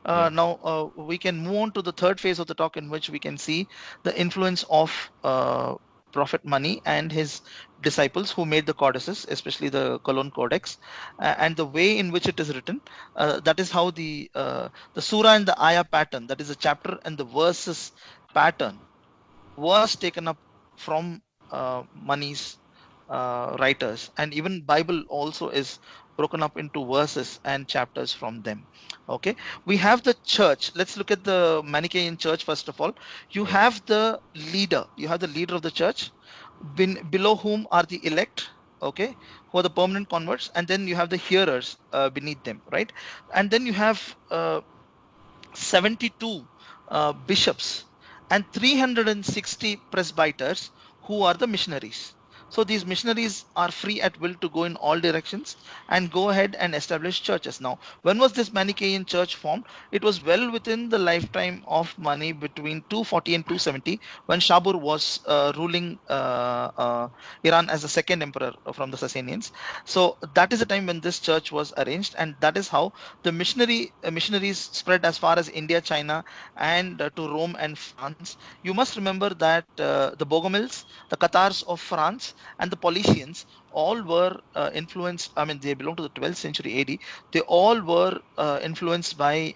Yeah. Now we can move on to the third phase of the talk, in which we can see the influence of Prophet Mani and his disciples who made the codices, especially the Cologne Codex, and the way in which it is written. That is how the surah and the ayah pattern, that is the chapter and the verses pattern, was taken up from Mani's writers, and even Bible also is broken up into verses and chapters from them. Okay, we have the church. Let's look at the Manichaean church first of all. You Yeah. have the leader. You have the leader of the church, below whom are the elect. Okay, who are the permanent converts, and then you have the hearers beneath them, right? And then you have 72 bishops and 360 presbyters who are the missionaries. So these missionaries are free at will to go in all directions and go ahead and establish churches. Now, when was this Manichaean church formed? It was well within the lifetime of Mani, between 240 and 270, when Shabur was ruling Iran as the second emperor from the Sasanians. So that is the time when this church was arranged, and that is how the missionaries spread as far as India, China, and to Rome and France. You must remember that the Bogomils, the Cathars of France, and the Paulicians all were influenced. I mean, they belong to the 12th century AD. They all were influenced by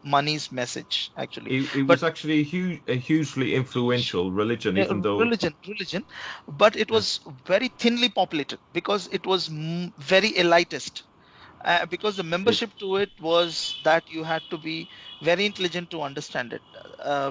Mani's message, actually. It But was actually a hugely influential religion, even though. religion, but it Yeah. was very thinly populated because it was very elitist, because the It, membership to it was that you had to be very intelligent to understand it,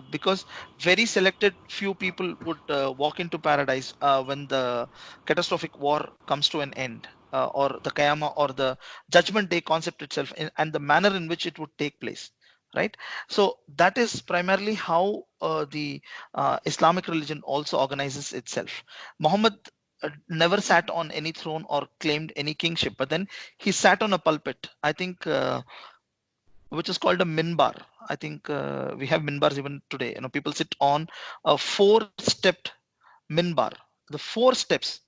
because very selected few people would walk into paradise when the catastrophic war comes to an end, or the Kayama or the judgment day concept itself, and the manner in which it would take place, right? So that is primarily how the Islamic religion also organizes itself. Muhammad never sat on any throne or claimed any kingship, but then he sat on a pulpit, I think, which is called a minbar. I think we have minbars even today. People sit on a four-stepped minbar. The four steps,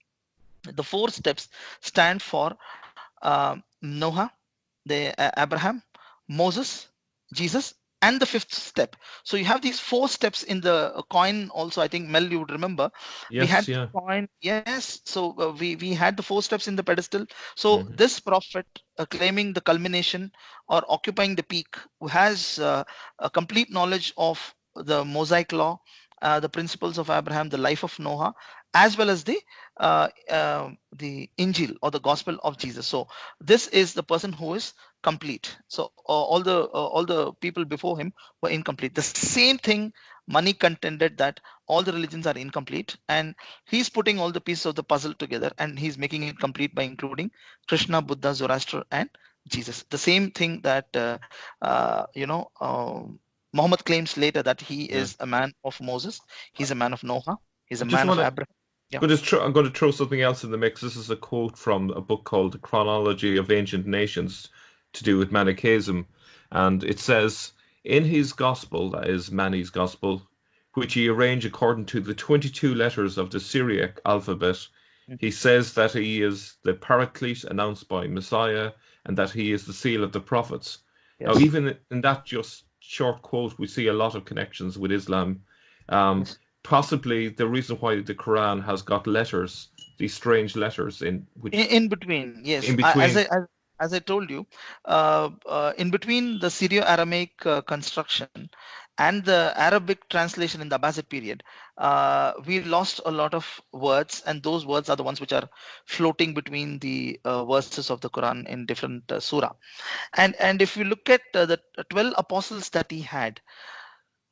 the four steps stand for Noah, Abraham, Moses, Jesus, and the fifth step. So you have these four steps in the coin. Also, I think Mel, you would remember, we yes, had the yeah. coin. Yes, so we had the four steps in the pedestal. So Hmm. this prophet, claiming the culmination or occupying the peak, who has a complete knowledge of the Mosaic law, the principles of Abraham, the life of Noah, as well as the Injil or the Gospel of Jesus. So this is the person who is complete. So all the people before him were incomplete. The same thing Mani contended, that all the religions are incomplete, and he's putting all the pieces of the puzzle together, and he's making it complete by including Krishna, Buddha, Zoroaster, and Jesus. The same thing that Muhammad claims later, that he Yeah. is a man of Moses, he's a man of Noah, he's I a just man of want to. Abraham. Yeah. I'm going to throw something else in the mix. This is a quote from a book called The Chronology of Ancient Nations, to do with Manichaeism. And it says, in his gospel, that is Mani's gospel, which he arranged according to the 22 letters of the Syriac alphabet, he Mhm. says that he is the paraclete announced by Messiah and that he is the seal of the prophets. Now, Yes. even in that just short quote, we see a lot of connections with Islam. Um, Yes. Possibly the reason why the Quran has got letters, these strange letters in which In between, yes. in between. As I told you, in between the Syrio-Aramaic construction and the Arabic translation in the Abbasid period, we lost a lot of words, and those words are the ones which are floating between the verses of the Quran in different surah. And if you look at the 12 apostles that he had,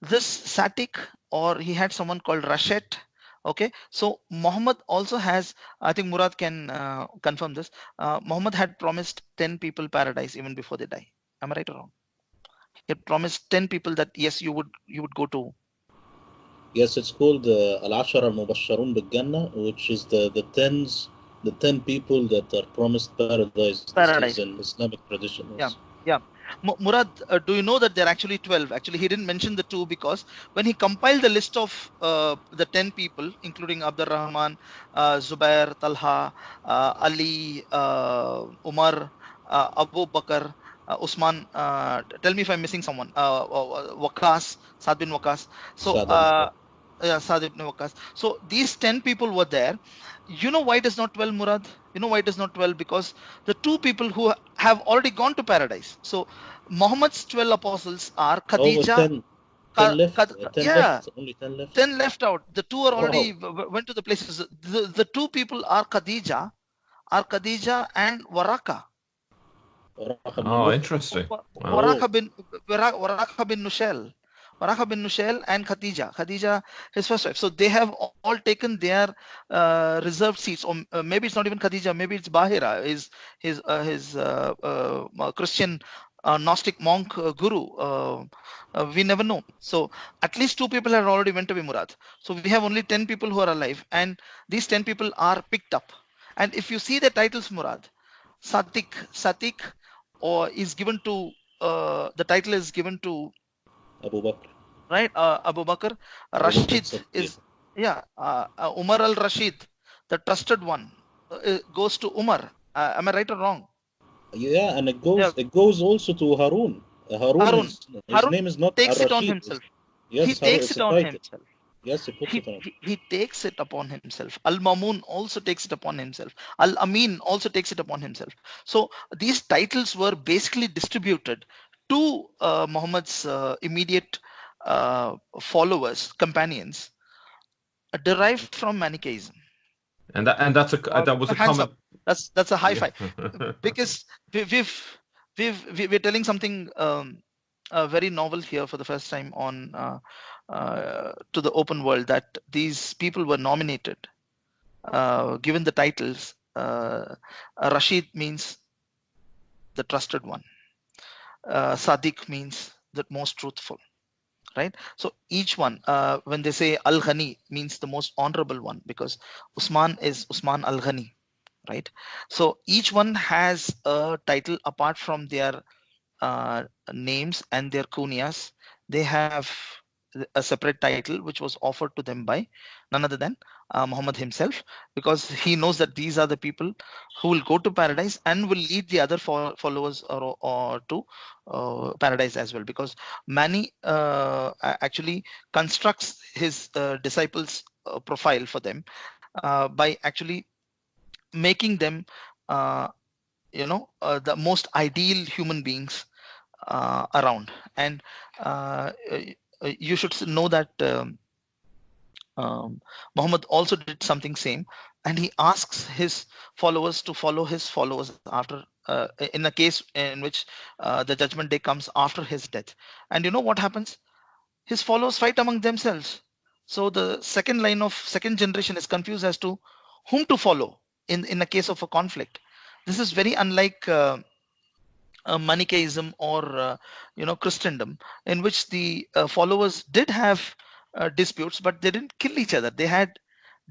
this Satik, or he had someone called Rashet. Okay, so Muhammad also has, I think Murad can confirm this. Muhammad had promised 10 people paradise even before they die. Am I right or wrong? He had promised 10 people that yes, you would go to Yes, it's called Al-Ashara Al-Mubashsharun Bil-Jannah, which is the 10 people that are promised paradises in paradise. Islamic tradition. Yes. Yeah, yeah. Murad, do you know that there are actually 12? Actually, he didn't mention the two because when he compiled the list of the 10 people, including Abdur Rahman, Zubair, Talha, Ali, Umar, Abu Bakr, Usman, tell me if I'm missing someone. Waqas, Saad bin Waqas. So, Sad Abu yeah, Saad ibn Waqas. So these 10 people were there. You know why it is not 12, Murad? You know why it is not 12? Because the two people who have already gone to paradise. So Muhammad's 12 apostles are Oh, Khadija. 10, 10 left. 10 Yeah, left. Only 10 left. 10 left out. The two are already Wow. went to the places. The two people are Khadija and Waraka. Waraka ibn Oh, Nawfal. interesting. Wow. Oh, Waraka bin Nushel. Waraka bin Nushel and Khadija. Khadija, his first wife. So they have all taken their reserved seats, or maybe it's not even Khadija. Maybe it's Bahira, his Christian Gnostic monk guru. We never know. So at least two people have already went away, Murad. So we have only 10 people who are alive, and these 10 people are picked up. And if you see the titles, Murad, Satik, or is given to the title is given to, Abu Bakr. right, Abu Bakr. Abu Bakr Rashid Siddiq. is, yeah, Umar al Rashid, the trusted one, goes to Umar. Am I right or wrong? Yeah, and Yeah, it goes also to Harun. Harun Harun. is his Harun name is not Al takes it on Rashid. himself. He Yes, Harun. takes It's it a on title. himself. Yes, he puts He, it on. he he takes it upon himself. Al Mamun also takes it upon himself. Al Amin also takes it upon himself. So these titles were basically distributed to Muhammad's immediate followers, companions, derived from Manichaeism. That was a Hands up. common. That's a high Yeah. five, because we're telling something very novel here for the first time on to the open world, that these people were nominated, given the titles. Rashid means the trusted one. Sadiq means the most truthful. Right. So each one, when they say Al Ghani, means the most honorable one, because Usman is Usman Al Ghani. Right. So each one has a title apart from their uh, names and their kunyas. They have a separate title which was offered to them by none other than Muhammad himself, because he knows that these are the people who will go to paradise and will lead the other followers or to paradise as well, because Mani actually constructs his disciples profile for them by actually making them uh, the most ideal human beings around. And you should know that Muhammad also did something same, and he asks his followers to follow his followers after, in a case in which the judgment day comes after his death. And you know what happens? His followers fight among themselves. So the second generation is confused as to whom to follow in a case of a conflict. This is very unlike Manichaeism or Christendom, in which the followers did have disputes, but they didn't kill each other. They had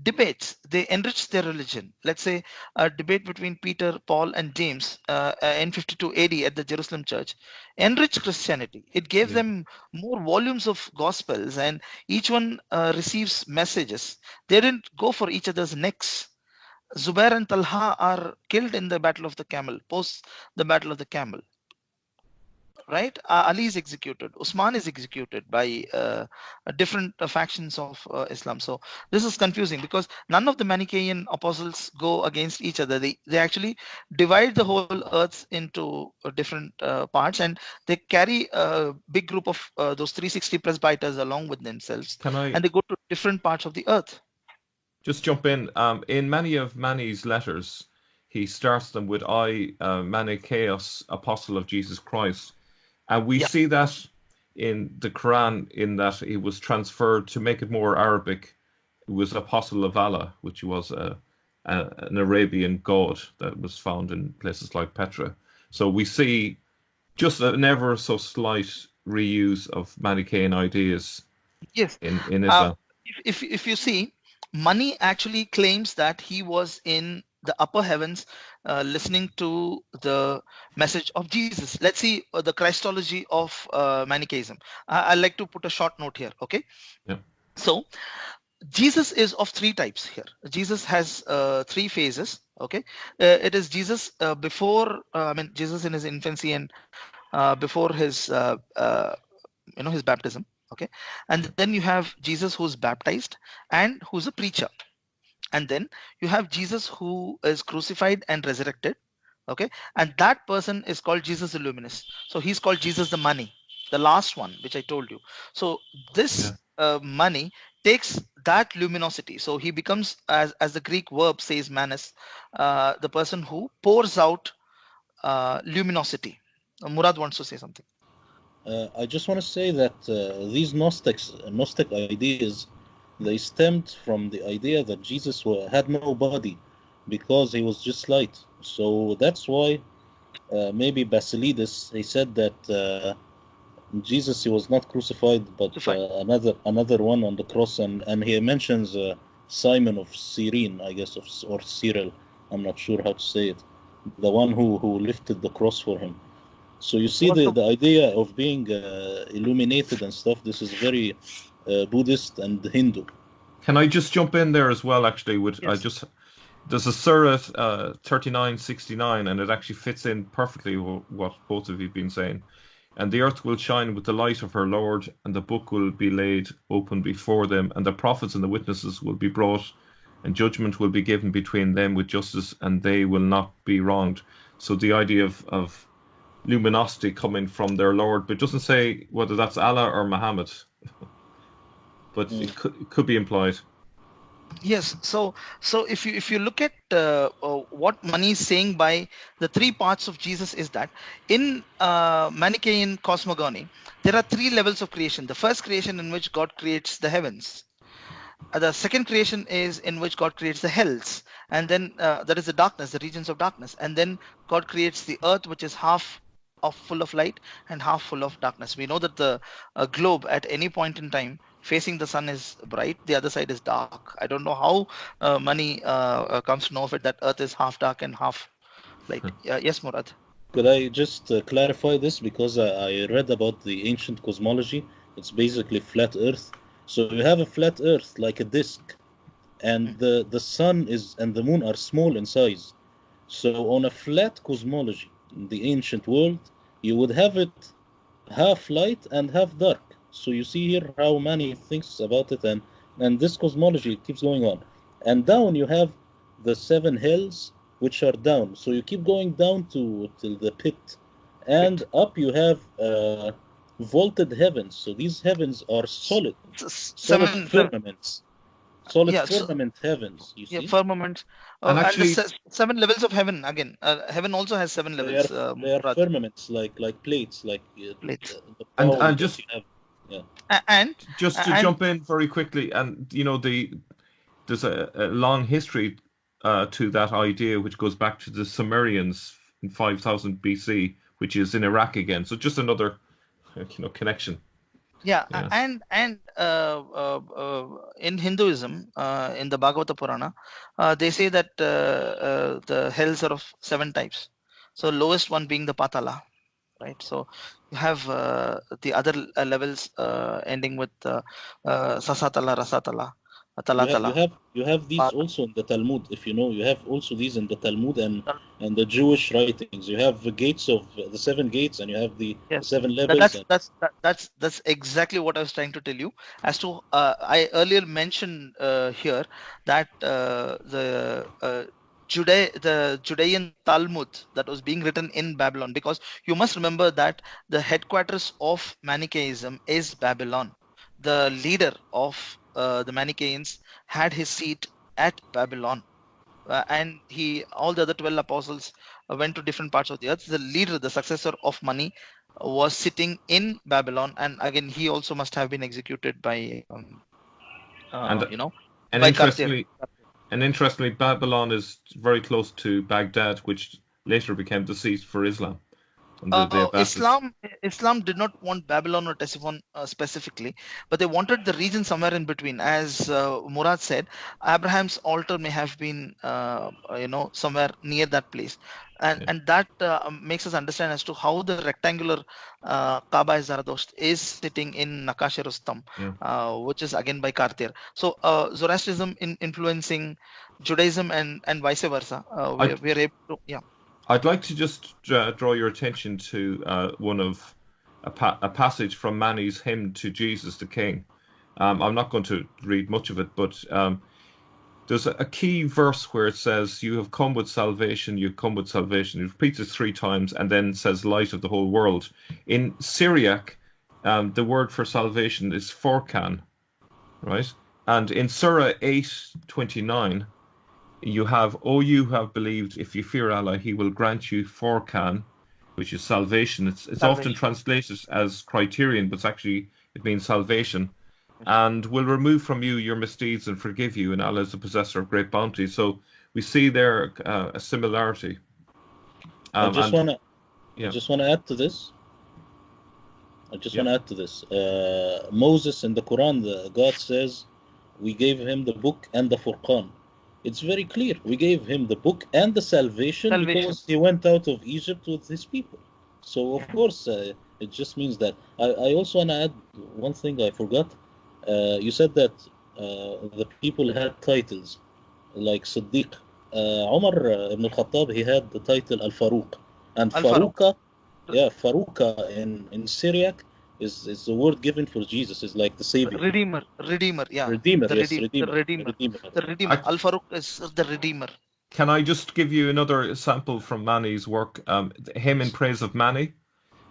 debates. They enriched their religion. Let's say a debate between Peter, Paul, and James in 52 AD at the Jerusalem church enriched Christianity. It gave Yeah. them more volumes of gospels, and each one receives messages. They didn't go for each other's necks. Zubair and Talha are killed in the Battle of the Camel, post the Battle of the Camel, right? Ali is executed. Usman is executed by different factions of Islam. So this is confusing, because none of the Manichaean apostles go against each other. They actually divide the whole earth into different parts, and they carry a big group of those 360 presbyters along with themselves, Can I and they go to different parts of the earth. just jump in? In many of Mani's letters, he starts them with "I, Manichaeus, apostle of Jesus Christ," and we Yeah. see that in the Quran, in that he was transferred to make it more Arabic. It was apostle of Allah, which was an Arabian god that was found in places like Petra. So we see just an ever so slight reuse of Manichaean ideas Yes. in Uh, Islam. if you see, Mani actually claims that he was in the upper heavens listening to the message of Jesus. Let's see the Christology of Manichaeism. I'd like to put a short note here. Okay. Yeah. So Jesus is of three types here. Jesus has three phases. Okay, it is Jesus before. Jesus in his infancy and before his his baptism. Okay, and then you have Jesus who's baptized and who's a preacher, and then you have Jesus who is crucified and resurrected. Okay, and that person is called Jesus the luminous. So he's called Jesus the money, the last one which I told you. So Yeah. this money takes that luminosity, so he becomes, as the Greek verb says, manis, the person who pours out luminosity. Murad wants to say something. I just want to say that these Gnostic ideas, they stemmed from the idea that Jesus had no body because he was just light. So that's why maybe Basilides he said that Jesus he was not crucified, but Crucified. another one on the cross, and he mentions Simon of Cyrene, I guess, or Cyril. I'm not sure how to say it. The one who lifted the cross for him. So you see Also, the idea of being illuminated and stuff. This is very Buddhist and Hindu. Can I just jump in there as well? Actually, with I yes. just there's a surah 3969, and it actually fits in perfectly with what both of you've been saying. And the earth will shine with the light of her Lord, and the book will be laid open before them, and the prophets and the witnesses will be brought, and judgment will be given between them with justice, and they will not be wronged. So the idea of luminosity coming from their Lord, but it doesn't say whether that's Allah or Muhammad, but Mm. it could be implied. Yes, so if you look at what Mani is saying by the three parts of Jesus, is that in Manichaean cosmogony there are three levels of creation. The first creation in which God creates the heavens. The second creation is in which God creates the hells, and then that is the darkness, the regions of darkness, and then God creates the earth, which is half of full of light and half full of darkness. We know that the globe at any point in time facing the sun is bright, the other side is dark. I don't know how Mani comes to know of it, that earth is half dark and half light. Yes, Murad. Could I just clarify this because I read about the ancient cosmology. It's basically flat Earth. So you have a flat Earth like a disk, and the sun is and the moon are small in size. So on a flat cosmology in the ancient world, you would have it half light and half dark. So you see here how many thinks about it, and this cosmology keeps going on. And down you have the seven hells which are down. So you keep going down to the pit, and Pit. up you have vaulted heavens. So these heavens are solid Seven, seven. firmaments, solid Yeah. So firmament heavens. You yeah, see, firmament, And and the actually, seven levels of heaven. Again, heaven also has seven they are levels. they are Murad, firmaments like plates, like plates. the and bowl and that just you have. Yeah. And just to and jump in very quickly, and there's a long history to that idea, which goes back to the Sumerians in 5000 BC, which is in Iraq again. So just another, connection. yeah, Yeah. in Hinduism, in the Bhagavata Purana, they say that the hells are of seven types. So lowest one being the Patala, right? So you have the other levels ending with Sasatala, Rasatala, Talatala. You have these also in the Talmud. If you know, you have also these in the Talmud and the Jewish writings. You have the gates of the seven gates, and you have the Yes, seven that, levels. that's And that's that, that's exactly what I was trying to tell you. As to I earlier mentioned here that the Judean Talmud that was being written in Babylon, because you must remember that the headquarters of Manichaeism is Babylon. The leader of the Manichaeans had his seat at Babylon, and he all the other 12 apostles went to different parts of the earth. The leader, the successor of Mani, was sitting in Babylon, and again he also must have been executed by And uh, you know and by Kartir. interestingly, Babylon is very close to Baghdad, which later became the seat for Islam. and the Abbasids. Islam did not want Babylon or Ctesiphon specifically, but they wanted the region somewhere in between. As Murad said, Abraham's altar may have been somewhere near that place, and Yeah, that makes us understand as to how the rectangular Kaaba Zaradost is sitting in Naqash Rustam, yeah. which is again by Kartir. So Zoroastrianism influencing Judaism and vice versa. I'd We are able to, yeah. I'd like to just draw your attention to one of a passage from Mani's hymn to Jesus the King. I'm not going to read much of it, but there's a key verse where it says, "You have come with salvation, you've come with salvation." It repeats it three times and then says, "Light of the whole world." In Syriac, the word for salvation is forkan, right? And in Surah 8:29, you have, "O you who have believed, if you fear Allah, He will grant you forkan," which is salvation. It's often Salvation. translated as criterion, but it means salvation, and will remove from you your misdeeds and forgive you, and Allah is the possessor of great bounty. So we see there a similarity. I just And wanna I yeah, just wanna add to this. I just yeah, want to add to this. Moses in the Quran, God says, we gave him the book and the Furqan. It's very clear. We gave him the book and the salvation Salvation. because he went out of Egypt with his people. So, of Yeah. course, it just means that. I also want to add one thing I forgot. You said that the people had titles like Siddiq. Umar ibn al-Khattab, he had the title Al-Faruq. And Al Farouk. Faruqa, yeah, Faruqa in Syriac is the word given for Jesus, is like the savior, Redeemer, yeah, redeemer. the Yes, redeem, the redeemer, redeemer, redeemer. the redeemer. I, Al Farouk is the redeemer. can I just give you another sample from Mani's work? The hymn in Yes, praise of Mani.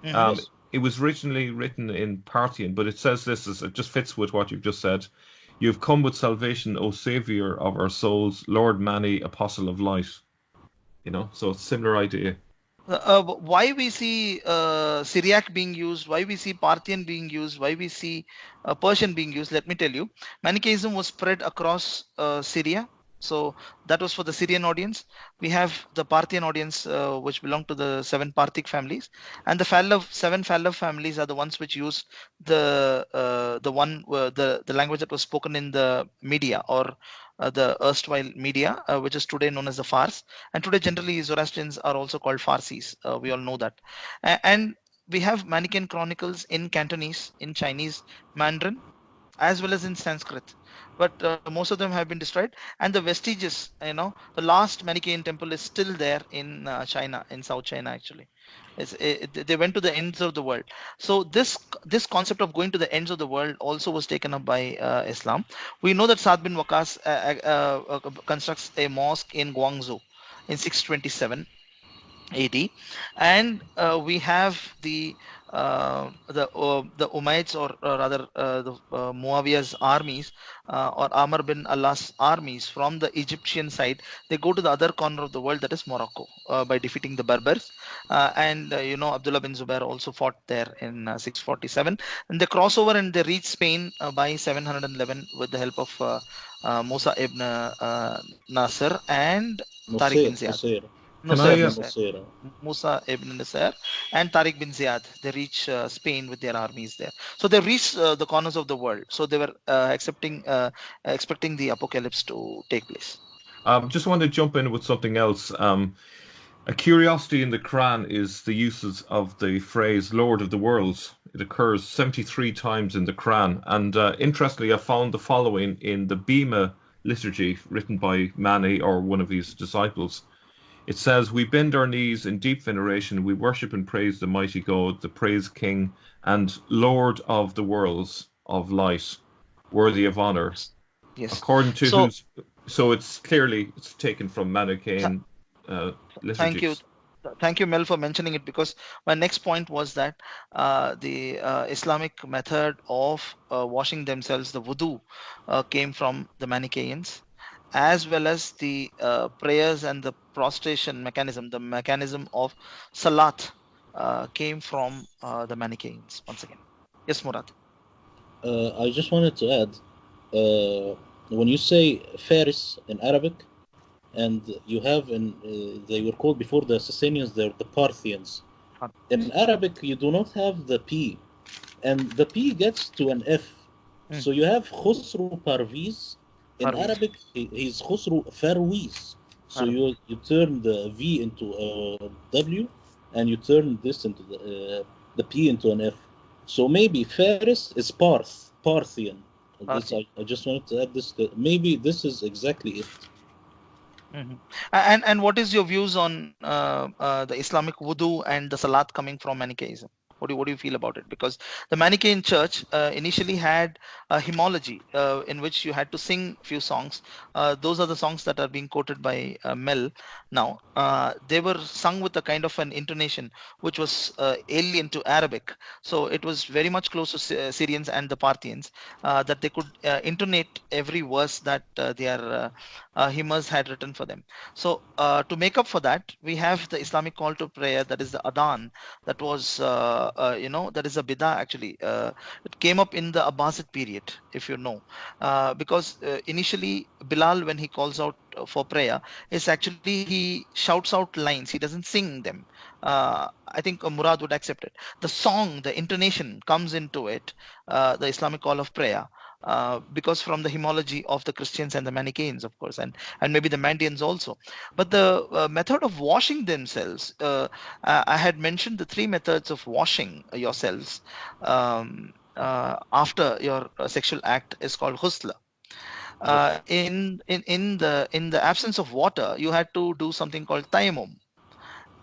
Hmm. Um, yes. it was originally written in Parthian, but it says this as it just fits with what you've just said. "You've come with salvation, O Savior of our souls, Lord Mani, Apostle of Light." So it's a similar idea. Why we see Syriac being used, why we see Parthian being used, why we see Persian being used, let me tell you. Manichaeism was spread across Syria. So that was for the Syrian audience. We have the Parthian audience, which belong to the seven Parthic families, and the seven Phallav families are the ones which use the language that was spoken in the media or the erstwhile media, which is today known as the Fars. And today generally Zoroastrians are also called Farsis. We all know that. And we have Manichaean chronicles in Cantonese, in Chinese, Mandarin, as well as in Sanskrit, but most of them have been destroyed. And the vestiges, the last Manichaean temple is still there in China, in South China actually. They went to the ends of the world. So this concept of going to the ends of the world also was taken up by Islam. We know that Saad bin Waqas constructs a mosque in Guangzhou in 627 AD, and we have the Umayyads, or rather the Muawiyah's armies, or Amr bin Allah's armies from the Egyptian side. They go to the other corner of the world, that is Morocco, by defeating the Berbers, and Abdullah bin Zubair also fought there in 647, and they cross over and they reach Spain by 711 with the help of Musa ibn Nasser and Tariq bin Nusayr, Ziyad. Nusayr, Can Nusayr, I? Ibn Nusayr. Nusayr. Musa ibn Nasser and Tariq bin Ziyad. They reach Spain with their armies there. So they reached the corners of the world. So they were expecting the apocalypse to take place. Just want to jump in with something else. A curiosity in the Quran is the uses of the phrase "Lord of the Worlds." It occurs 73 times in the Quran, and interestingly, I found the following in the Bima liturgy written by Mani or one of his disciples. It says, "We bend our knees in deep veneration. We worship and praise the mighty God, the praise King, and Lord of the worlds of light, worthy of honor." Yes. Yes. According to So whose, so it's taken from th- Manichaean thank you. liturgies. Thank you, Mel, for mentioning it, because my next point was that the Islamic method of washing themselves, the wudu, came from the Manichaeans, as well as the prayers and the prostration mechanism, the mechanism of salat, came from the Manichaeans. Once again, yes, Murad. I just wanted to add, when you say Faris in Arabic, and you have they were called before the Sasanians, they're the Parthians. In Arabic, you do not have the P, and the P gets to an F. So you have Khosru Parviz. In Parviz. Arabic, he's Khosru Farwiz. So you turn the V into a W, and you turn this into the P into an F. So maybe Faris is Parthian. This Parthian. I just wanted to add this. Maybe this is exactly it. And what is your views on the Islamic wudu and the salat coming from Manichaeism? What do you feel about it? Because the Manichaean Church initially had a hymnology in which you had to sing few songs. Those are the songs that are being quoted by Mel now. They were sung with a kind of an intonation which was alien to Arabic. So it was very much close to Syrians and the Parthians, that they could intonate every verse that their hymners had written for them. So to make up for that, we have the Islamic call to prayer, that is the Adhan, that was that is a bidah actually. It came up in the Abbasid period, if you know, because initially Bilal, when he calls out for prayer, is actually he shouts out lines, he doesn't sing them. I think Murad would accept it. The song, the intonation comes into it, the Islamic call of prayer, because from the hymnology of the Christians and the Manichaeans, of course, and maybe the Mandeans also. But the method of washing themselves, I had mentioned the three methods of washing yourselves after your sexual act is called ghusl. In the absence of water, you had to do something called tayammum,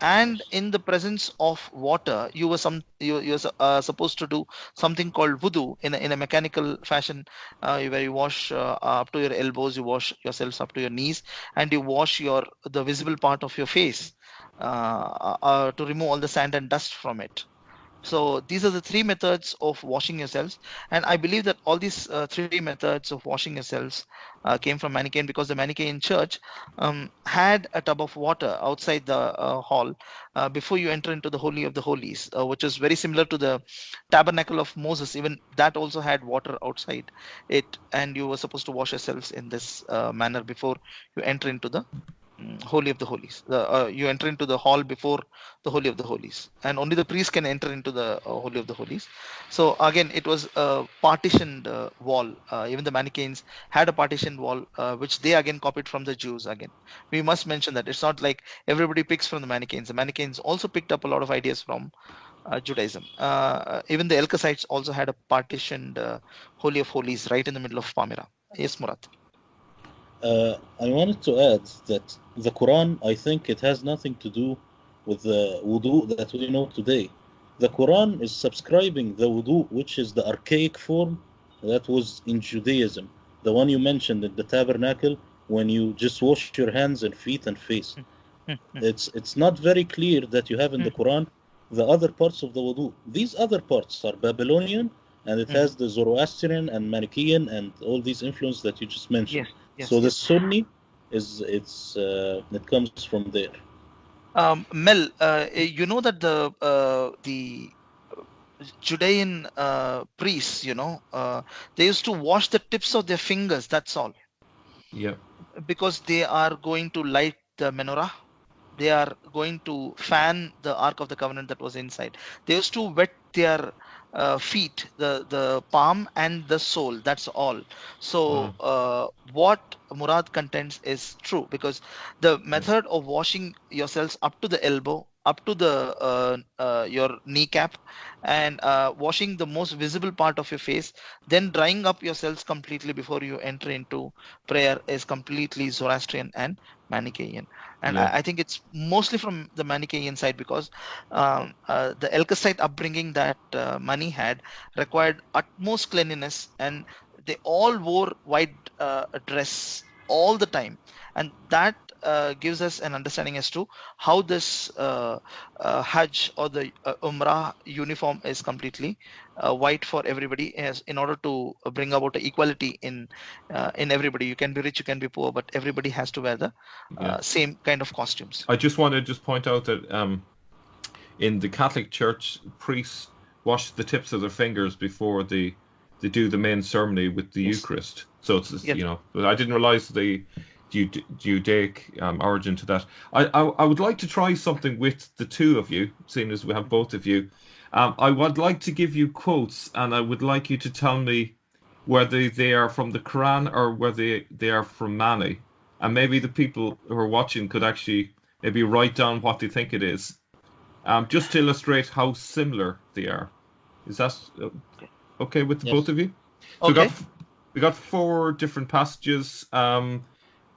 and in the presence of water you were supposed to do something called wudu in a mechanical fashion, where you wash up to your elbows, you wash yourselves up to your knees, and you wash the visible part of your face, to remove all the sand and dust from it. So these are the three methods of washing yourselves, and I believe that all these three methods of washing yourselves came from Manichaean, because the Manichaean church had a tub of water outside the hall before you enter into the Holy of the Holies, which is very similar to the tabernacle of Moses. Even that also had water outside it, and you were supposed to wash yourselves in this manner before you enter into the Holy of the Holies. You enter into the hall before the Holy of the Holies, and only the priest can enter into the Holy of the Holies. So again, it was a partitioned wall. Even the Manichaeans had a partitioned wall, which they again copied from the Jews. Again, we must mention that it's not like everybody picks from the Manichaeans. The Manichaeans also picked up a lot of ideas from Judaism. Even the Elkasites also had a partitioned Holy of Holies right in the middle of Palmyra. Yes, Murad. I wanted to add that the Quran, I think it has nothing to do with the wudu that we know today. The Quran is subscribing the wudu, which is the archaic form that was in Judaism, the one you mentioned in the tabernacle, when you just wash your hands and feet and face. It's not very clear that you have in the Quran the other parts of the wudu. These other parts are Babylonian, and it has the Zoroastrian and Manichaean and all these influences that you just mentioned. Yes, So yes, the yes. Sunni it comes from there. Mel, you know that the Judean priests, they used to wash the tips of their fingers. That's all, Yeah. because they are going to light the menorah. They are going to fan the Ark of the Covenant that was inside. They used to wet their feet, the palm and the sole. That's all. So Wow. what Murad contends is true, because the Yeah. method of washing yourselves up to the elbow, up to the your kneecap, and washing the most visible part of your face, then drying up yourselves completely before you enter into prayer is completely Zoroastrian and Manichaean. And Yeah. I think it's mostly from the Manichaean side, because the Elkasite upbringing that Mani had required utmost cleanliness, and they all wore white dress all the time, and that gives us an understanding as to how this Hajj or the Umrah uniform is completely white for everybody, as in order to bring about equality in everybody. You can be rich, you can be poor, but everybody has to wear the Yeah. same kind of costumes. I just want to just point out that in the Catholic Church, priests wash the tips of their fingers before they do the main ceremony with the Yes, Eucharist. So it's yes. I didn't realize Judaic origin to that. I would like to try something with the two of you, seeing as we have both of you. I would like to give you quotes, and I would like you to tell me whether they are from the Quran or whether they are from Mani. And maybe the people who are watching could actually maybe write down what they think it is, just to illustrate how similar they are. Is that okay with the both Yes. of you? So Okay. we got four different passages.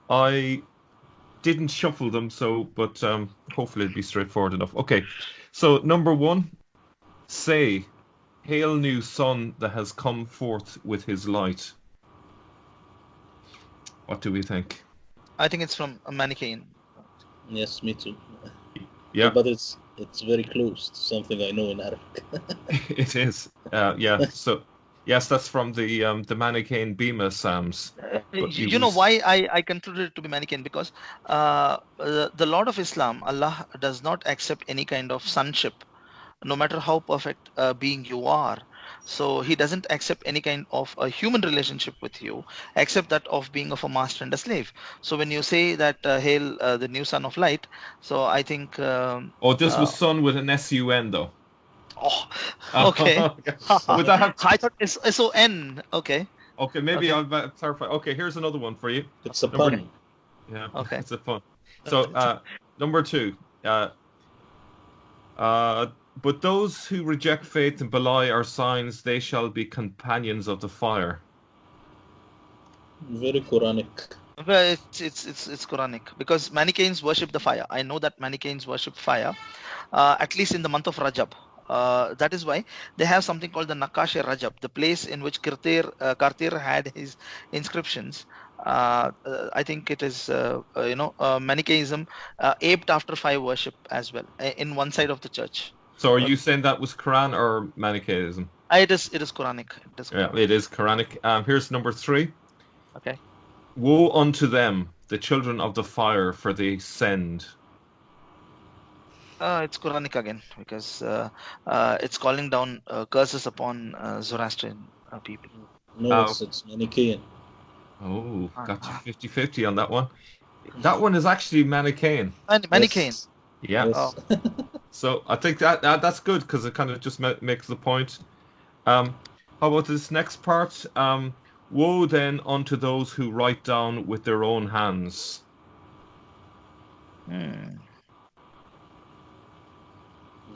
I didn't shuffle them, but hopefully it'll be straightforward enough. Okay, so number one, say, "Hail, new sun that has come forth with his light." What do we think? I think it's from a Manichaean. Yes, me too. Yeah, But it's very close to something I know in Arabic. it is. Yeah. So yes, that's from the Manichaean Bema Psalms. But You you you know was why I concluded it to be Manichaean? Because the Lord of Islam, Allah, does not accept any kind of sonship, no matter how perfect being you are. So he doesn't accept any kind of a human relationship with you, except that of being of a master and a slave. So when you say that hail the new son of light, so I think oh, this was sun with an sun though. oh, okay. Would that have? I thought it's son. Okay, Okay, maybe okay, I'll clarify. Okay, here's another one for you. It's a Number pun. Yeah, okay. it's a fun. So, number two, uh, but those who reject faith and belie our signs, they shall be companions of the fire. Very Quranic. Well, it's Quranic because Manichaeans worship the fire. I know that Manichaeans worship fire, at least in the month of Rajab. That is why they have something called the Nakash Rajab, the place in which Kartir had his inscriptions. I think it is Manichaeism aped after fire worship as well in one side of the church. So, are you saying that was Quran or Manichaeism? It is Quranic. It is Yeah, Quranic. it is Quranic. Here's number three. Okay. Woe unto them, the children of the fire, for they send. It's Quranic again because it's calling down curses upon Zoroastrian people. No, Uh, it's Manichaean. oh, got you Uh, 50-50 on that one. That one is actually Manichaean. Manichaean. Yes. Yeah. Oh, Yes. So I think that's good because it kind of just makes the point. How about this next part? Woe then unto those who write down with their own hands. hmm.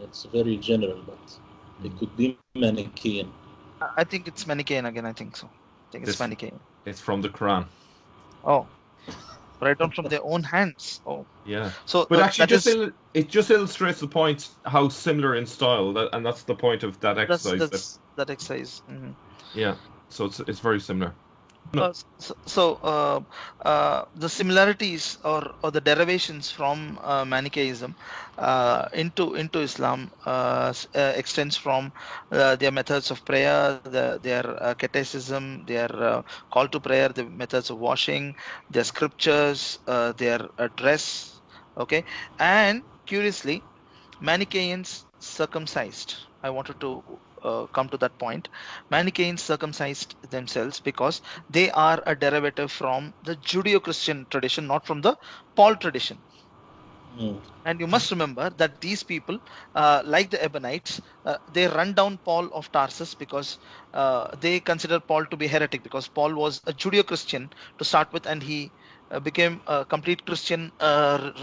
It's very general, but it could be Manichaean. I think it's Manichaean again. I think so. I think it's This Manichaean. it's from the Quran. Oh, write down from their own hands. Oh, Yeah, so but actually, that is it just illustrates the point how similar in style, and that's the point of that exercise. that exercise. Mhm. Yeah, so it's very similar. No, The similarities or the derivations from Manichaeism into Islam extends from their methods of prayer, their catechism, their call to prayer, the methods of washing, their scriptures, their dress. Okay, and curiously, Manichaeans circumcised. I wanted to come to that point. Manichaeans circumcised themselves because they are a derivative from the Judeo-Christian tradition, not from the Paul tradition. Mm. And you must remember that these people, like the Ebionites, they run down Paul of Tarsus because they consider Paul to be heretic because Paul was a Judeo-Christian to start with, and he became a complete Christian,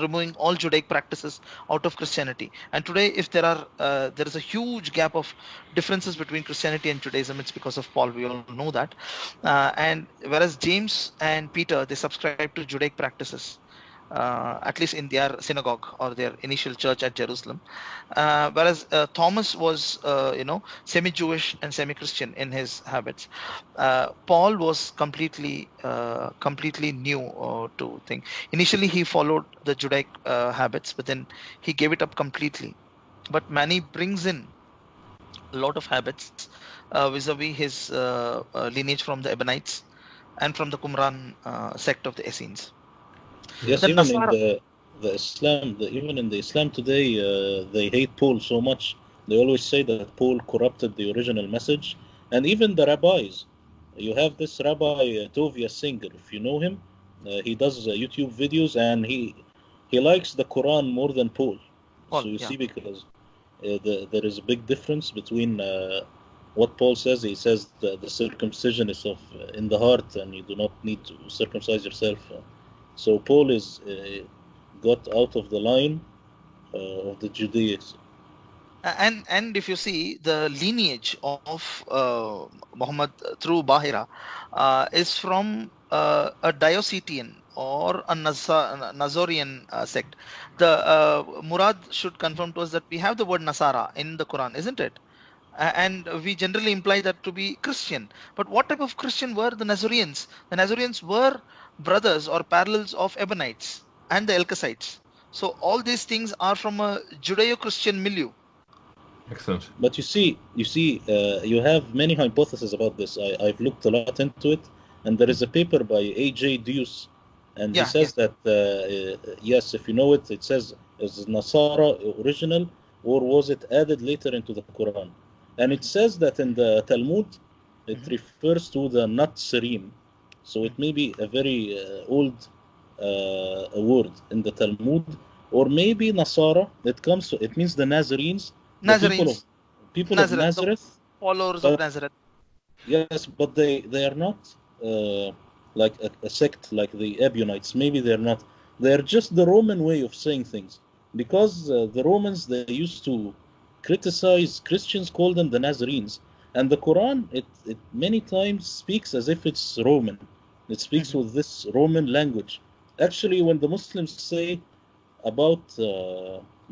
removing all Judaic practices out of Christianity. And today, if there is a huge gap of differences between Christianity and Judaism, it's because of Paul. We all know that. And whereas James and Peter, they subscribe to Judaic practices, at least in their synagogue or their initial church at Jerusalem. Whereas Thomas was, semi-Jewish and semi-Christian in his habits. Paul was completely new to thing. Initially, he followed the Judaic habits, but then he gave it up completely. But Mani brings in a lot of habits vis-a-vis his lineage from the Ebionites and from the Qumran sect of the Essenes. yeah, Yes, The even in Nasara. even in the Islam today, they hate Paul so much. They always say that Paul corrupted the original message, and even the rabbis. You have this Rabbi Tovia Singer, if you know him. He does YouTube videos, and he likes the Quran more than Paul. So Paul, you yeah. see, because there is a big difference between what Paul says. He says the circumcision is of in the heart, and you do not need to circumcise yourself. So Paul is got out of the line of the Judaism. And if you see the lineage of Muhammad through Bahira is from a Diocetian or a Nazorian sect. The Murad should confirm to us that we have the word Nasara in the Quran, isn't it? And we generally imply that to be Christian. But what type of Christian were the Nazareans? The Nazareans were brothers or parallels of Ebionites and the Elkasites. So all these things are from a Judeo-Christian milieu. Excellent. But you have many hypotheses about this. I've looked a lot into it, and there is a paper by A.J. Deuce, and he Yeah, says that yes, if you know it, it says, is Nasara original, or was it added later into the Quran? And it says that in the Talmud, it Mhm. refers to the Natsarim, so it may be a very old word in the Talmud, or maybe Nasara. It means the Nazarenes, the Nazarenes, people of Nazareth, the Nazareth. followers of But Nazareth. yes, but they are not like a sect like the Ebionites. Maybe they're not. They're just the Roman way of saying things, because the Romans, they used to criticize Christians, call them the Nazarenes, and the Quran, it many times speaks as if it's Roman. It speaks Mhm. with this Roman language. Actually, when the Muslims say about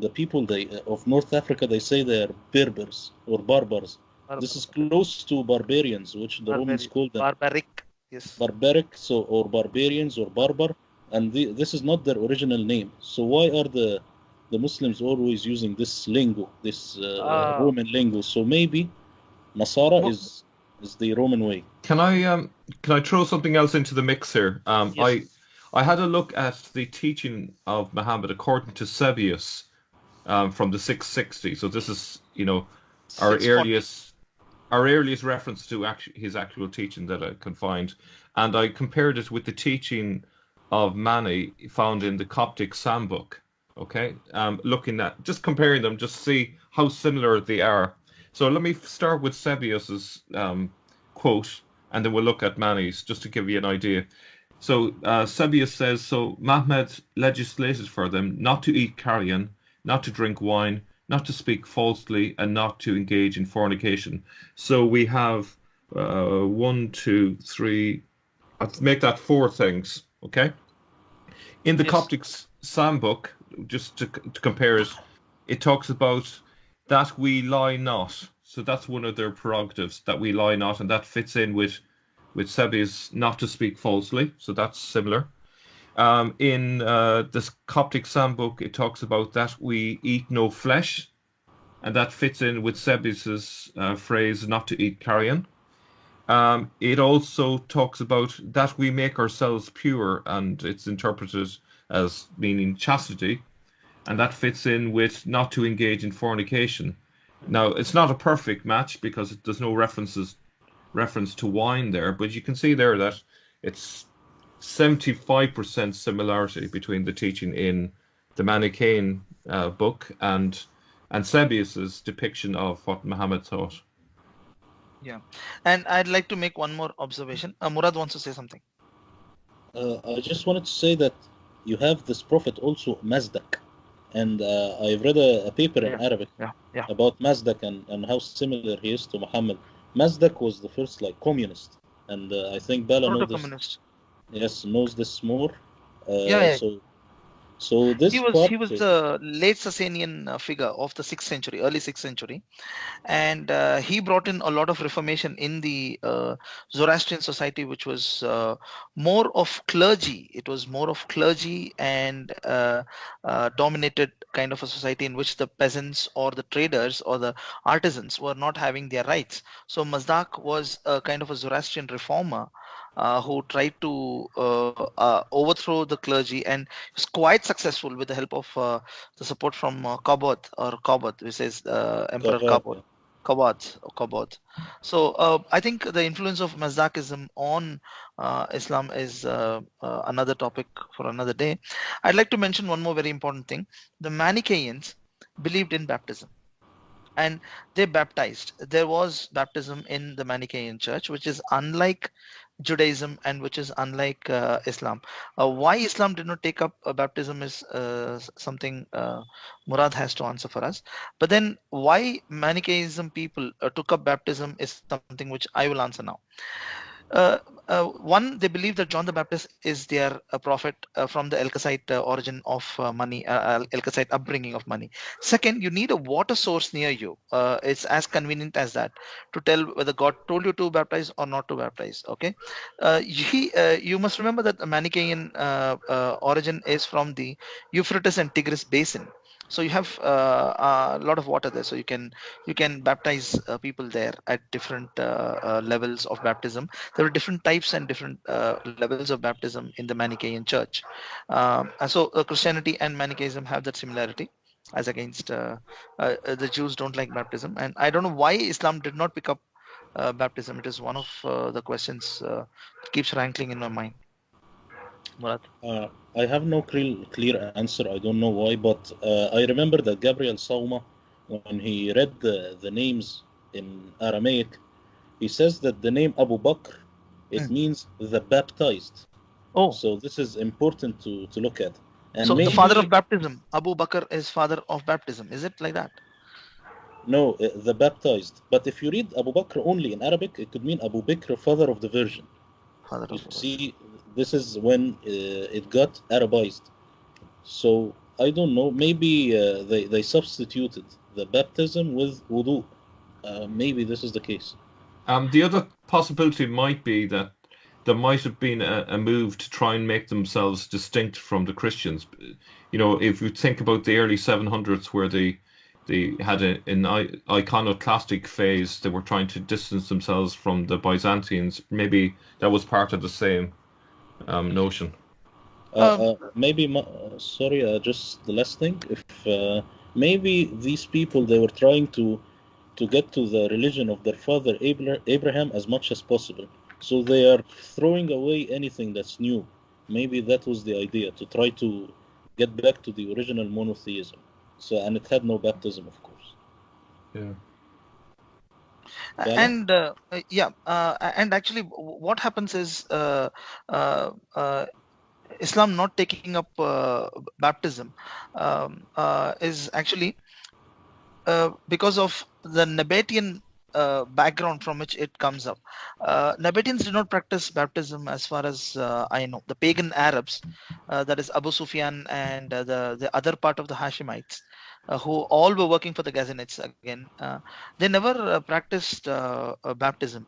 the people of North Africa, they say they're Berbers or Barbars. This is close to barbarians, which the Romans called them Barbaric. Yes. barbaric, so, or barbarians or barbar, and this is not their original name. So why are the Muslims always using this lingo, this Uh, Roman lingo? So maybe Nasara mo- is the Roman way. Can I throw something else into the mix here? yes. I had a look at the teaching of Muhammad according to Sebius from the 660. So this is, our 640. earliest our earliest reference to his actual teaching that I can find, and I compared it with the teaching of Mani found in the Coptic Psalmbook. Okay, looking at just comparing them, just see how similar they are. So let me start with Sebius's quote, and then we'll look at Mani's just to give you an idea. So Sebius says, so Mahmed legislated for them not to eat carrion, not to drink wine, not to speak falsely, and not to engage in fornication. So we have one, two, three. I'll make that four things. Okay. In the Yes. Coptic Psalm book, just to compare it, it talks about that we lie not. So that's one of their prerogatives, that we lie not, and that fits in with Sebi's not to speak falsely. So that's similar. In this Coptic Psalm book, it talks about that we eat no flesh, and that fits in with Sebius's phrase not to eat carrion. It also talks about that we make ourselves pure, and it's interpreted as meaning chastity, and that fits in with not to engage in fornication. Now, it's not a perfect match because there's no reference to wine there, but you can see there that it's 75% similarity between the teaching in the Manichaean book and Sebius's depiction of what Muhammad taught. Yeah. And I'd like to make one more observation. Murad wants to say something. I just wanted to say that you have this prophet also, Mazdak, and I've read a paper in Yeah. Arabic Yeah. Yeah. about Mazdak and how similar he is to Muhammad. Mazdak was the first like communist, and I think Bala Proto-communist. knows this more. Yeah. Yeah. So He this was part, he was the late Sasanian figure of the 6th century, early 6th century, and he brought in a lot of reformation in the Zoroastrian society, which was more of clergy. It was more of clergy and dominated kind of a society in which the peasants or the traders or the artisans were not having their rights. So Mazdak was a kind of a Zoroastrian reformer. Who tried to overthrow the clergy, and was quite successful with the help of the support from Kabot, which is Emperor Qabar, Kabot. Kabad or Kabad. So I think the influence of Mazdakism on Islam is another topic for another day. I'd like to mention one more very important thing. The Manichaeans believed in baptism and they baptized. There was baptism in the Manichaean church, which is unlike Judaism and which is unlike Islam. Why Islam did not take up baptism is something Murad has to answer for us. But then why Manichaeism people took up baptism is something which I will answer now. One, they believe that John the Baptist is their prophet from the Elkasite origin of money, Elkasite upbringing of money. Second, you need a water source near you. It's as convenient as that to tell whether God told you to baptize or not to baptize. Okay, you must remember that the Manichaean origin is from the Euphrates and Tigris basin. So you have a lot of water there, so you can baptize people there at different levels of baptism. There are different types and different levels of baptism in the Manichaean church. And so Christianity and Manichaeism have that similarity, as against the Jews don't like baptism. And I don't know why Islam did not pick up baptism. It is one of the questions that keeps rankling in my mind. Murad. I have no clear answer. I don't know why, but I remember that Gabriel Sauma, when he read the names in Aramaic, he says that the name Abu Bakr, it means the baptized. Oh, So this is important to look at. And so the father of maybe, baptism, Abu Bakr, is father of baptism. Is it like that? no, the baptized. But if you read Abu Bakr only in Arabic, it could mean Abu Bakr, father of the Virgin. Father You of the Virgin. see, this is when it got Arabized. So I don't know. Maybe they substituted the baptism with wudu. Maybe this is the case. The other possibility might be that there might have been a move to try and make themselves distinct from the Christians. You know, if you think about the early 700s where they had an iconoclastic phase, they were trying to distance themselves from the Byzantines. Maybe that was part of the same notion. Um, Maybe, sorry, just the last thing. If maybe these people they were trying to get to the religion of their father Abraham as much as possible. So they are throwing away anything that's new. Maybe that was the idea to try to get back to the original monotheism. So and it had no baptism, of course. Yeah. Bala? and yeah, and actually, what happens is Islam not taking up baptism is actually because of the Nabatean background from which it comes up. Nabateans did not practice baptism as far as I know. The pagan Arabs, that is Abu Sufyan and the other part of the Hashemites, who all were working for the Ghazanites again, they never practiced baptism.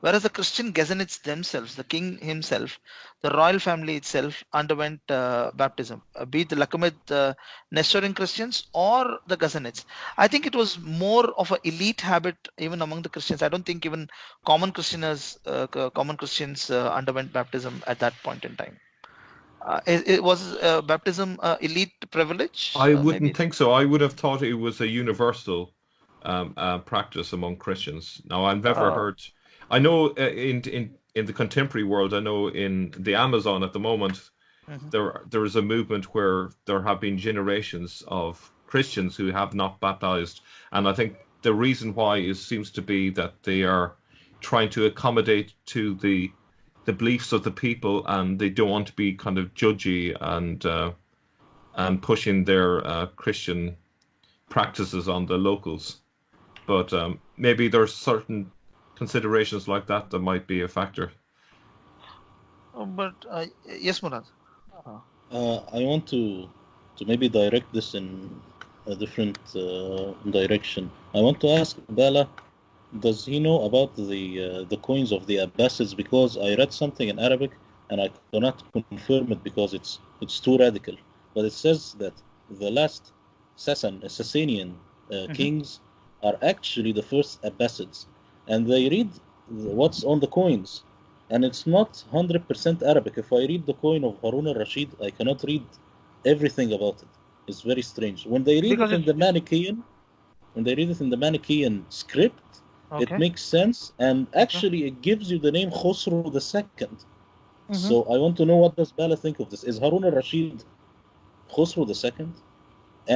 Whereas the Christian Ghazanites themselves, the king himself, the royal family itself underwent baptism, be it the Lakamid Nestorian Christians or the Ghazanites. I think it was more of an elite habit even among the Christians. I don't think even common Christians underwent baptism at that point in time. It was baptism elite privilege, I maybe. wouldn't think so. I would have thought it was a universal practice among Christians. Now, I've never Uh, heard. I know in the contemporary world, I know in the Amazon at the moment, mhm. there is a movement where there have been generations of Christians who have not baptized, and I think the reason why is seems to be that they are trying to accommodate to the beliefs of the people, and they don't want to be kind of judgy and pushing their Christian practices on the locals. But maybe there's certain considerations like that that might be a factor. But yes, Murad. Uh, I want to maybe direct this in a different direction. I want to ask Bala, does he know about the coins of the Abbasids? Because I read something in Arabic and I cannot confirm it because it's too radical. But it says that the last Sasanian mhm. kings are actually the first Abbasids, and they read what's on the coins, and it's not 100% Arabic. If I read the coin of Harun al-Rashid, I cannot read everything about it. It's very strange. When they read it Because in the it's Manichaean, when they read it in the Manichaean script, it Okay. makes sense, and Okay. actually it gives you the name Khosrow the Second. Mm-hmm. So I want to know, what does Bala think of this? Is Harun al-Rashid Khosrow the Second?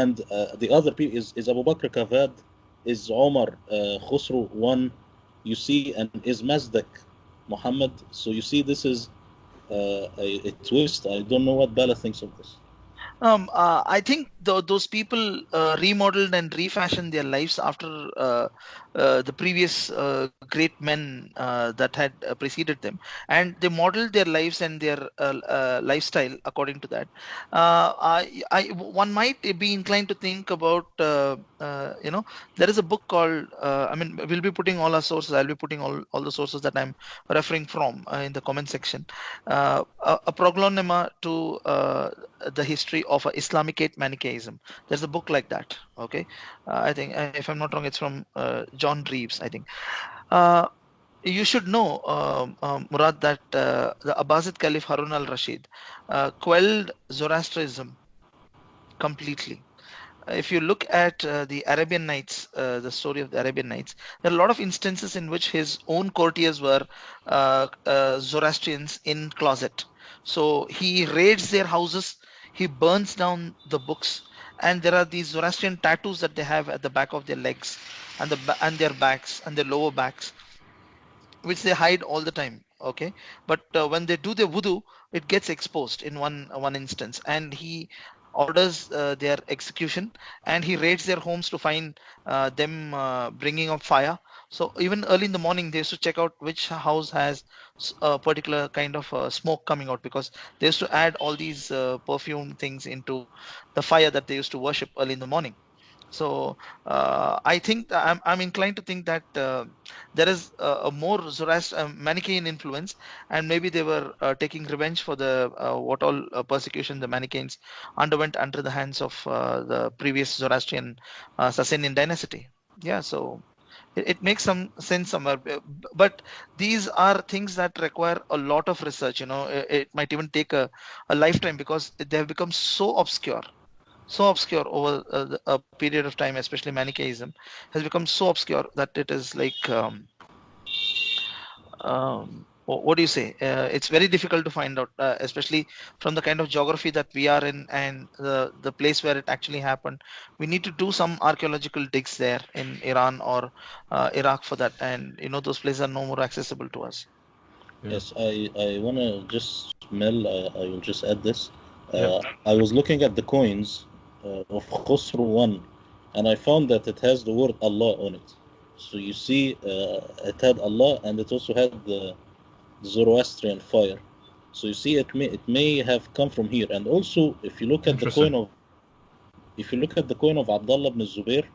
And the other people, is Abu Bakr Kavad, is Omar Khosrow one, you see, and is Mazdak Muhammad. So you see, this is a twist. I don't know what Bala thinks of this. I think those people remodeled and refashioned their lives after the previous great men that had preceded them, and they modeled their lives and their lifestyle according to that. One might be inclined to think about, there is a book called, I mean, we'll be putting all our sources. I'll be putting all the sources that I'm referring from in the comment section. A proglonema to the history of Islamicate Manichaeism. There's a book like that. Okay, I think, if I'm not wrong, it's from John Reeves, I think. Uh, you should know, Murad, that the Abbasid Caliph Harun al-Rashid quelled Zoroastrianism completely. If you look at the Arabian Nights, the story of the Arabian Nights, there are a lot of instances in which his own courtiers were Zoroastrians in closet. So he raids their houses, he burns down the books, and there are these Zoroastrian tattoos that they have at the back of their legs and and their backs and their lower backs, which they hide all the time. Okay, but when they do their wudu, it gets exposed in one instance, and he orders their execution, and he raids their homes to find them bringing up fire. So even early in the morning, they used to check out which house has a particular kind of smoke coming out, because they used to add all these perfume things into the fire that they used to worship early in the morning. So I think I'm inclined to think that there is a more Manichaean influence, and maybe they were taking revenge for the what all persecution the Manichaeans underwent under the hands of the previous Zoroastrian Sasanian dynasty. Yeah, so it makes some sense somewhere, but these are things that require a lot of research. It might even take a lifetime, because they have become so obscure over a period of time, especially Manichaeism has become so obscure that it is like, what do you say? It's very difficult to find out, especially from the kind of geography that we are in, and the place where it actually happened. We need to do some archaeological digs there in Iran or Iraq for that, and those places are no more accessible to us. Yeah. Yes, I want to just, Mel, I will just add this. Yeah. I was looking at the coins of Khosrow 1, and I found that it has the word Allah on it. So you see, it had Allah, and it also had the Zoroastrian fire. So you see, it may have come from here. And also, Interesting. if you look at the coin of Abdullah ibn Zubair,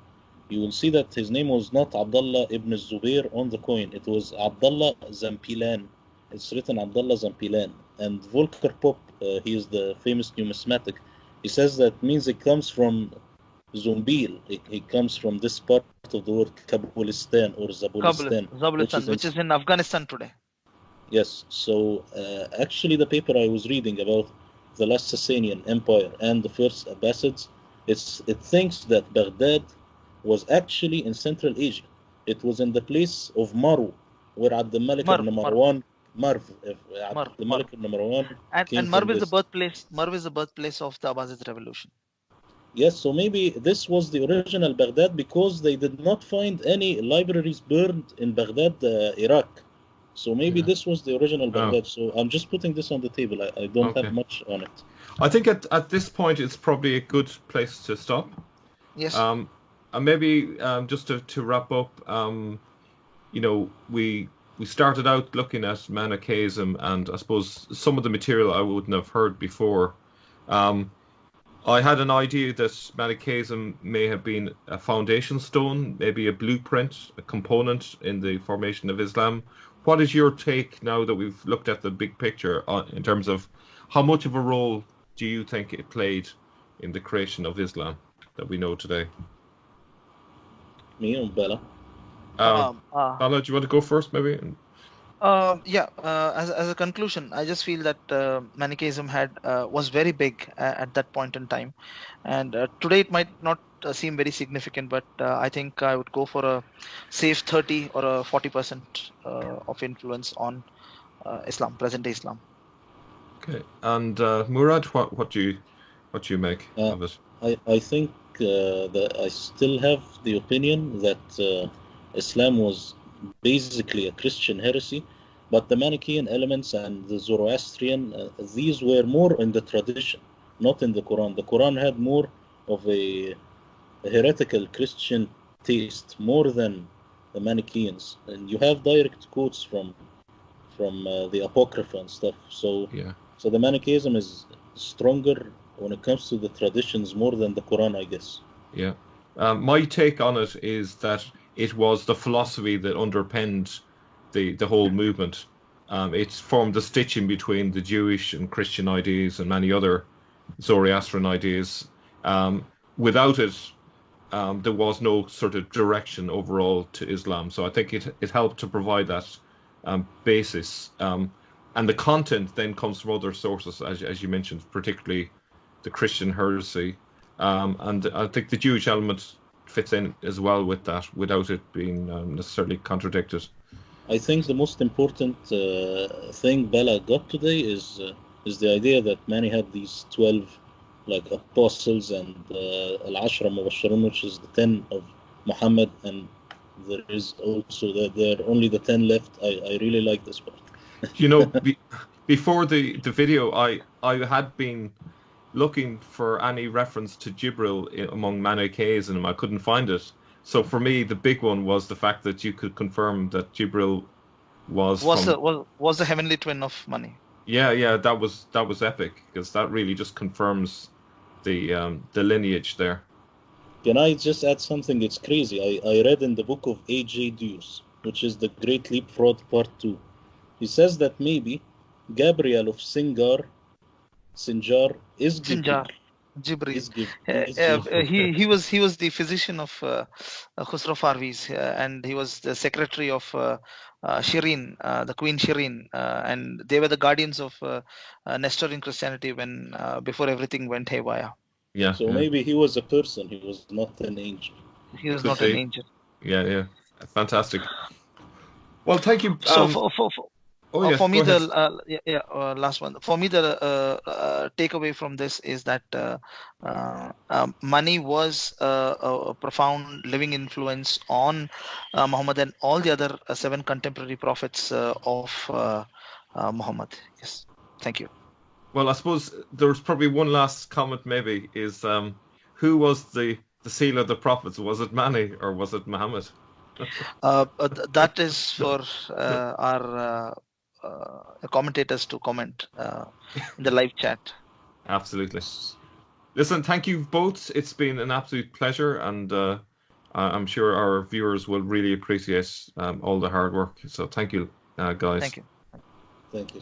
you will see that his name was not Abdullah ibn Zubair on the coin. It was Abdullah Zampilan. It's written Abdullah Zampilan. And Volker Pop, he is the famous numismatic. He says that means it comes from Zumbil. It comes from this part of the word Kabulistan or Zabulistan, which is Zabulistan, in. which is in Afghanistan today. Yes, so actually, the paper I was reading about the last Sasanian Empire and the first Abbasids, it thinks that Baghdad was actually in Central Asia. It was in the place of Maru, where Abd al-Malik ibn Marv, Marv, Marwan, Marv, Abd Marv, Marv. al-Malik ibn Marwan And came from Marv is the this. birthplace. Marv is the birthplace of the Abbasid revolution. Yes, so maybe this was the original Baghdad because they did not find any libraries burned in Baghdad, Iraq. So maybe Yeah. this was the original Oh, Baghdad. So I'm just putting this on the table. I don't have okay. much on it. I think at this point it's probably a good place to stop. Yes. Um, and maybe just to wrap up, we started out looking at Manichaeism, and I suppose some of the material I wouldn't have heard before. Um, I had an idea that Manichaeism may have been a foundation stone, maybe a blueprint, a component in the formation of Islam. What is your take now that we've looked at the big picture in terms of how much of a role do you think it played in the creation of Islam that we know today? Me or Bella? Um, Um, uh, Bala, do you want to go first, maybe? yeah. As a conclusion, I just feel that Manichaeism had was very big at that point in time, and today it might not seem very significant, but I think I would go for a safe 30 or a 40% of influence on Islam, present day Islam. Okay. And Murad, what do you make Uh, of it? I think that I still have the opinion that Islam was basically a Christian heresy, but the Manichaean elements and the Zoroastrian, these were more in the tradition, not in the Quran. The Quran had more of a heretical Christian taste, more than the Manichaeans. And you have direct quotes from the Apocrypha and stuff. So Yeah. so the Manichaeism is stronger when it comes to the traditions more than the Quran, I guess. Yeah. My take on it is that it was the philosophy that underpinned the whole movement. It's formed the stitching between the Jewish and Christian ideas and many other Zoroastrian ideas. Without it, there was no sort of direction overall to Islam. So I think it helped to provide that basis. And the content then comes from other sources, as you mentioned, particularly the Christian heresy. And I think the Jewish element fits in as well with that, without it being necessarily contradicted. I think the most important thing Bala got today is the idea that Mani had these 12 like apostles and al-Ashra Mubashirun, which is the 10 of Muhammad, and there is also that there are only the 10 left. I really like this part. You know, before the video, I had been looking for any reference to Jibril among Manichaeism. I couldn't find it. So for me, the big one was the fact that you could confirm that Jibril was from. Was the heavenly twin of money. Yeah, that was epic, because that really just confirms the lineage there. Can I just add something? It's crazy. I read in the book of A.J. Deuce, which is the Great Leap Fraud Part 2. He says that maybe Gabriel of Sinjar is Gabriel. Sinjar, Jibril. Is Gabriel. He was the physician of Khusro Farviz, and he was the secretary of Shireen, the Queen Shireen, and they were the guardians of Nestorian Christianity when before everything went haywire. Yeah. So Yeah. maybe he was a person. He was not an angel. He was Could not an be. angel. Yeah. Fantastic. Well, thank you. So Oh yes, for me, go ahead. last one. For me, the takeaway from this is that money was a profound living influence on Muhammad and all the other 7 contemporary prophets of Muhammad. Yes, thank you. Well, I suppose there's probably one last comment. Maybe is who was the seal of the prophets? Was it Mani or was it Muhammad? That is for our commentators to comment in the live chat. Absolutely. Listen, thank you both. It's been an absolute pleasure, and I'm sure our viewers will really appreciate all the hard work. So thank you, guys. Thank you. Thank you.